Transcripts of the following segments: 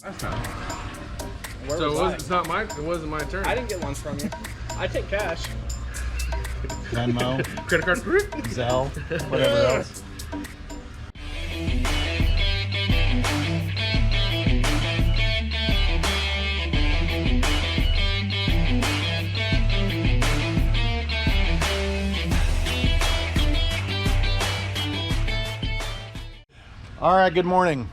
Last time. Where It's not my. It wasn't my turn. I didn't get one from you. I take cash. Venmo, Credit card. Zelle, whatever else. All right, good morning.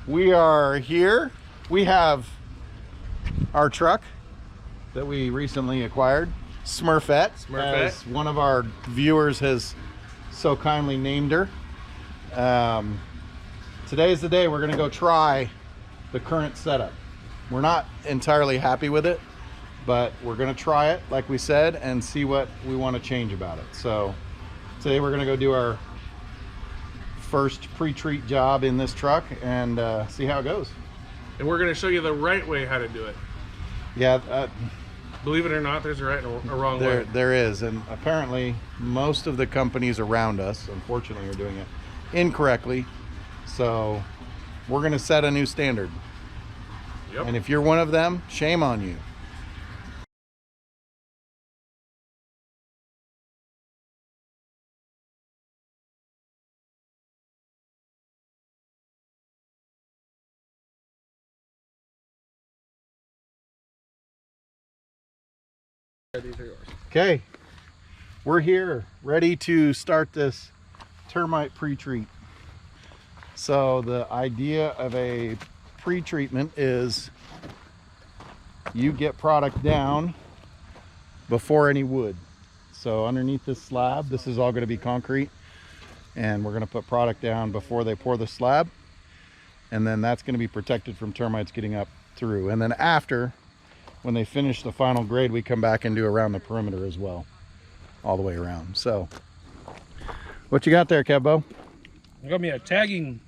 We are here. We have our truck that we recently acquired, Smurfette, as one of our viewers has so kindly named her. Today is the day we're going to go try the current setup. We're not entirely happy with it, but we're going to try it, like we said, and see what we want to change about it. So today we're going to go do our first pre-treat job in this truck and see how it goes. And we're going to show you the right way how to do it. Yeah. Believe it or not, there's a right and a wrong way. There is, and apparently most of the companies around us, unfortunately, are doing it incorrectly. So we're going to set a new standard. Yep. And if you're one of them, shame on you. These are yours. Okay, we're here ready to start this termite pre-treat. So the idea of a pre-treatment is you get product down before any wood. So underneath this slab, this is all going to be concrete, and we're going to put product down before they pour the slab, and then that's going to be protected from termites getting up through. And then after, when they finish the final grade, we come back and do around the perimeter as well, all the way around. So what you got there, Kevbo? I got me a tagging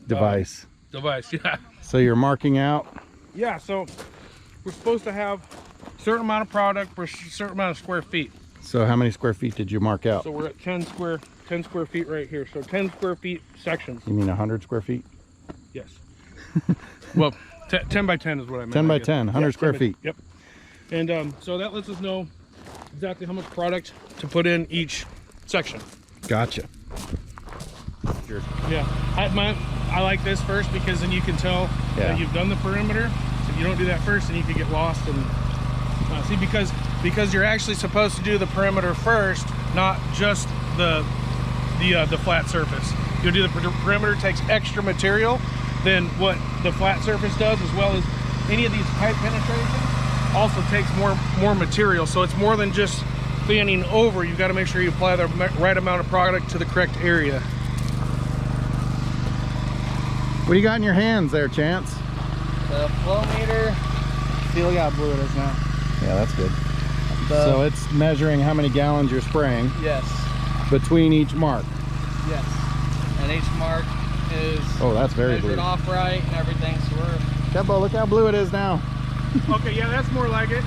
Device. Yeah. So you're marking out. Yeah. So we're supposed to have a certain amount of product for a certain amount of square feet. So how many square feet did you mark out? So we're at 10 square feet right here. So 10 square feet sections. You mean 100 square feet? Yes. Well, 10 by 10 is what I meant. 10 by 10, 100 square feet. Yep. And so that lets us know exactly how much product to put in each section. Gotcha. Yeah. I like this first because then you can tell that you've done the perimeter. So if you don't do that first, then you can get lost. And see, because you're actually supposed to do the perimeter first, not just the flat surface. You'll do the perimeter, takes extra material than what the flat surface does, as well as any of these pipe penetration also takes more material. So it's more than just fanning over. You've got to make sure you apply the right amount of product to the correct area. What do you got in your hands there, Chance? The flow meter. See, look how blue it is now. Yeah, that's good. So it's measuring how many gallons you're spraying. Yes. Between each mark. Yes. And each mark is that's very measured blue. off right and everything. So we're Kevbo, look how blue it is now. Okay, yeah, that's more like it.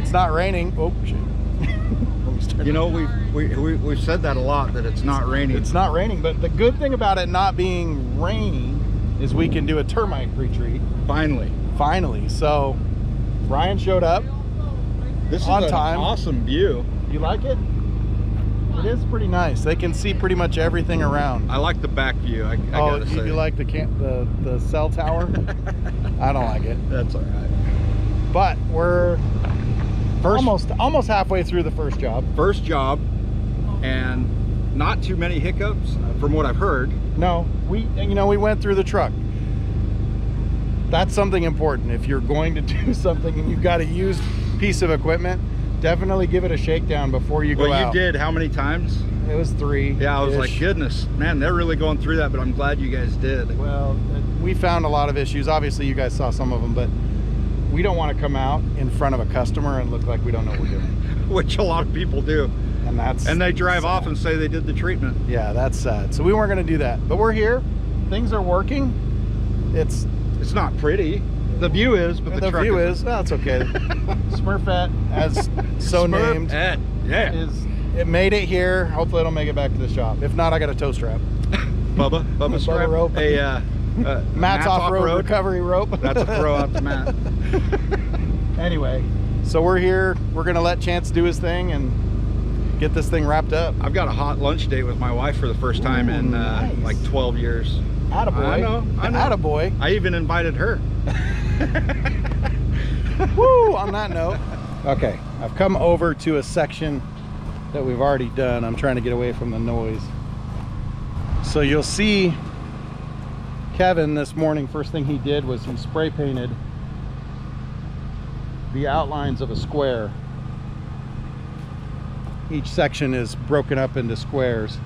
It's not raining. Oh, shit. You know, we've said that a lot, that it's not raining. It's not raining, but the good thing about it not being raining is we can do a termite retreat. Finally. So Ryan showed up. This is On an time. awesome view. You like it? It is pretty nice. They can see pretty much everything around. I like the back view. I Oh, gotta say. you like the cell tower? I don't like it. That's all right. But we're almost halfway through the first job. First job, and not too many hiccups from what I've heard. No, we went through the truck. That's something important. If you're going to do something and you've got a used piece of equipment, definitely give it a shakedown before you go out. Well, you did how many times? It was 3. Yeah, I was like, goodness, man, they're really going through that, but I'm glad you guys did. Well, we found a lot of issues. Obviously, you guys saw some of them, but we don't want to come out in front of a customer and look like we don't know what we're doing. Which a lot of people do. And they drive sad. off and say they did the treatment. Yeah, that's sad. So we weren't going to do that. But we're here. Things are working. It's not pretty. The view is, but the truck view isn't. is. Well, it's okay. Smurfette, as so named, Yeah. it made it here. Hopefully it'll make it back to the shop. If not, I got a tow strap. Bubba strap. rope. Matt's off-road recovery rope. That's a throw out to Matt. Anyway, so we're here. We're gonna let Chance do his thing and get this thing wrapped up. I've got a hot lunch date with my wife for the first time in nice. like 12 years. Attaboy. I know. Attaboy. I even invited her. Woo, on that note. Okay, I've come over to a section that we've already done. I'm trying to get away from the noise. So you'll see Kevin this morning, first thing he did was he spray painted the outlines of a square. Each section is broken up into squares,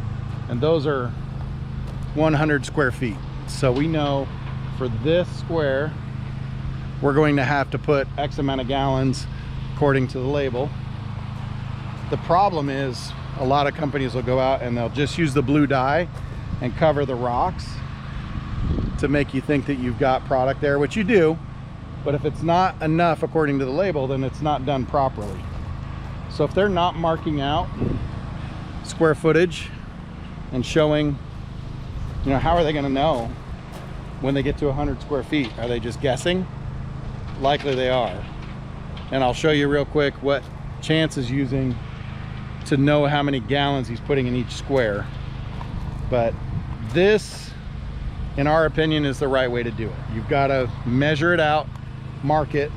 and those are 100 square feet. So we know for this square, we're going to have to put X amount of gallons according to the label. The problem is a lot of companies will go out and they'll just use the blue dye and cover the rocks to make you think that you've got product there, which you do, but if it's not enough according to the label, then it's not done properly. So if they're not marking out square footage and showing, you know, how are they going to know when they get to 100 square feet? Are they just guessing? Likely they are. And I'll show you real quick what Chance is using to know how many gallons he's putting in each square. But this, in our opinion, is the right way to do it. You've got to measure it out, mark it,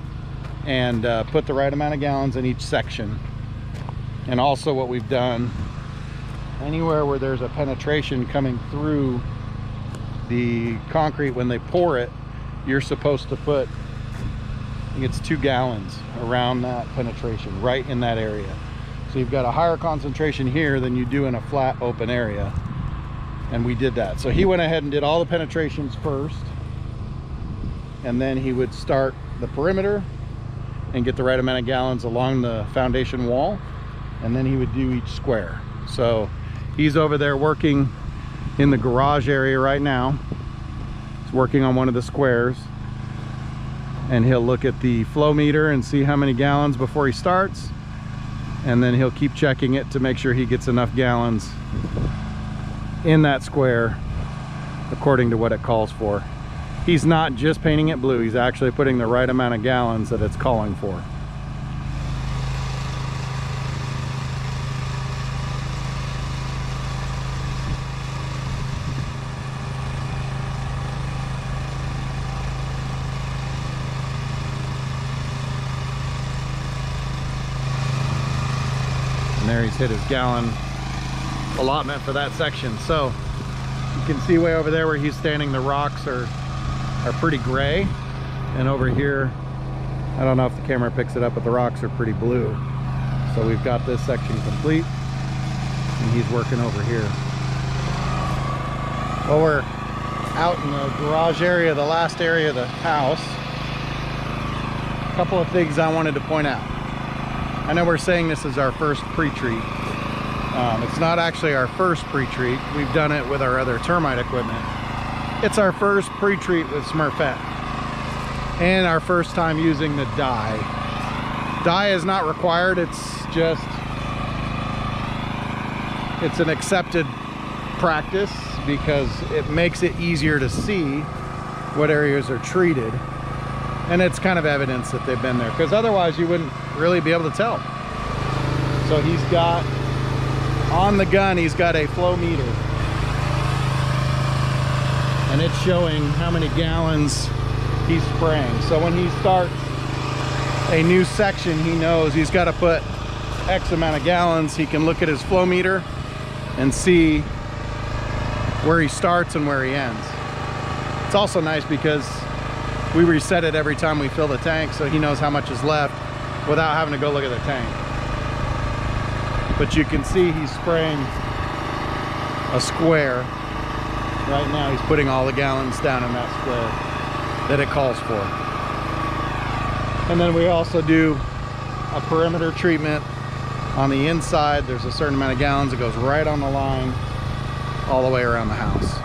and put the right amount of gallons in each section. And also what we've done, anywhere where there's a penetration coming through the concrete when they pour it, you're supposed to put, I think it's 2 gallons around that penetration, right in that area. So you've got a higher concentration here than you do in a flat open area. And we did that. So he went ahead and did all the penetrations first, and then he would start the perimeter and get the right amount of gallons along the foundation wall, and then he would do each square. So he's over there working in the garage area right now. He's working on one of the squares, and he'll look at the flow meter and see how many gallons before he starts, and then he'll keep checking it to make sure he gets enough gallons in that square according to what it calls for. He's not just painting it blue, he's actually putting the right amount of gallons that it's calling for. And there he's hit his gallon allotment for that section. So you can see way over there where he's standing, the rocks are pretty gray, and over here, I don't know if the camera picks it up, but the rocks are pretty blue. So we've got this section complete, and he's working over here. Well, we're out in the garage area, the last area of the house. A couple of things I wanted to point out. I know we're saying this is our first pre-treat. It's not actually our first pre-treat. We've done it with our other termite equipment. It's our first pre-treat with Smurfette, and our first time using the dye. Dye is not required, it's an accepted practice because it makes it easier to see what areas are treated. And it's kind of evidence that they've been there, because otherwise you wouldn't really be able to tell. So he's got, on the gun, he's got a flow meter. And it's showing how many gallons he's spraying. So when he starts a new section, he knows he's got to put X amount of gallons. He can look at his flow meter and see where he starts and where he ends. It's also nice because we reset it every time we fill the tank, so he knows how much is left without having to go look at the tank. But you can see he's spraying a square. Right now he's putting all the gallons down in that square that it calls for. And then we also do a perimeter treatment on the inside. There's a certain amount of gallons that goes right on the line all the way around the house.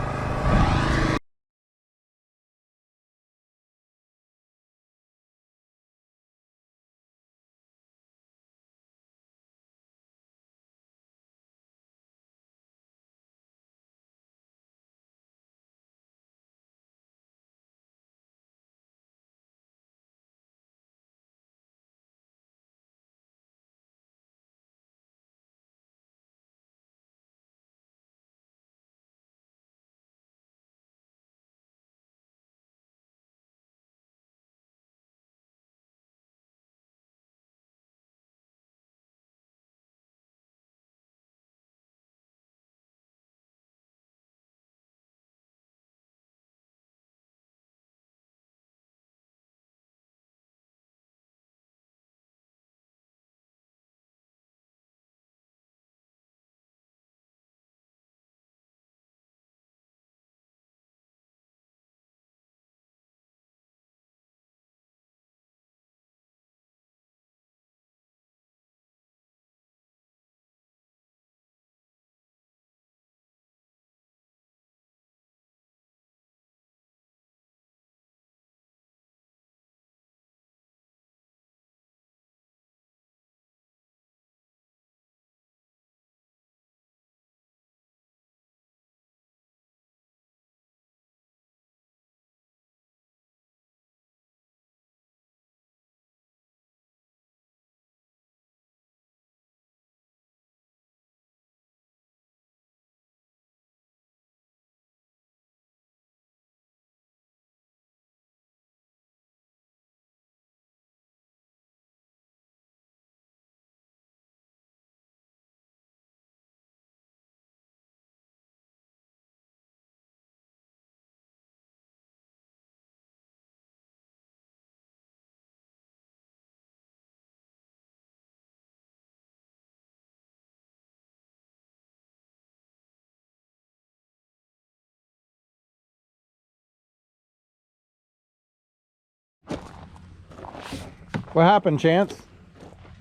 What happened, Chance?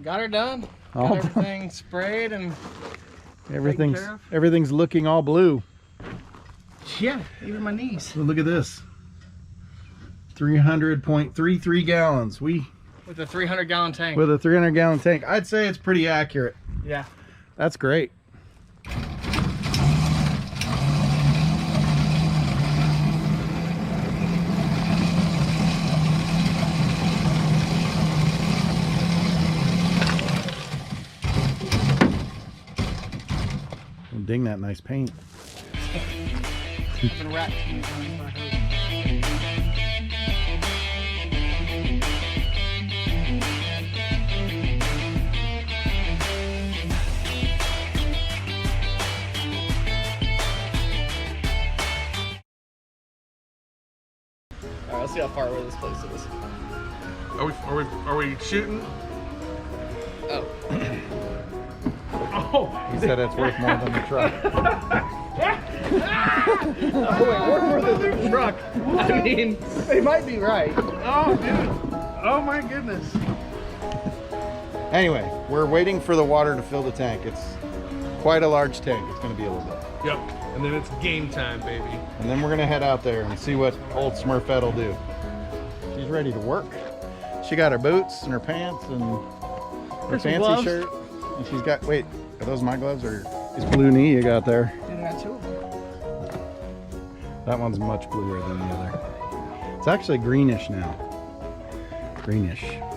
Got her done. All Got everything sprayed and everything's looking all blue. yeah, even my knees. So look at this. 300.33 gallons. With a 300-gallon tank. With a 300-gallon tank. I'd say it's pretty accurate. Yeah. That's great. Ding that nice paint. Been wrapped. Alright, let's see how far away this place is. Are we shooting? Oh. Oh, he said it's worth more than the truck. Oh wait, we're more than the truck. I mean, they might be right. Oh, dude. Oh my goodness. Anyway, we're waiting for the water to fill the tank. It's quite a large tank. It's going to be a little bit. Yep. And then it's game time, baby. And then we're going to head out there and see what old Smurfette will do. She's ready to work. She got her boots and her pants and her fancy gloves. shirt. And she's got, wait, are those my gloves or is blue knee you got there? Dude, I got two of them. That one's much bluer than the other. It's actually greenish now. greenish.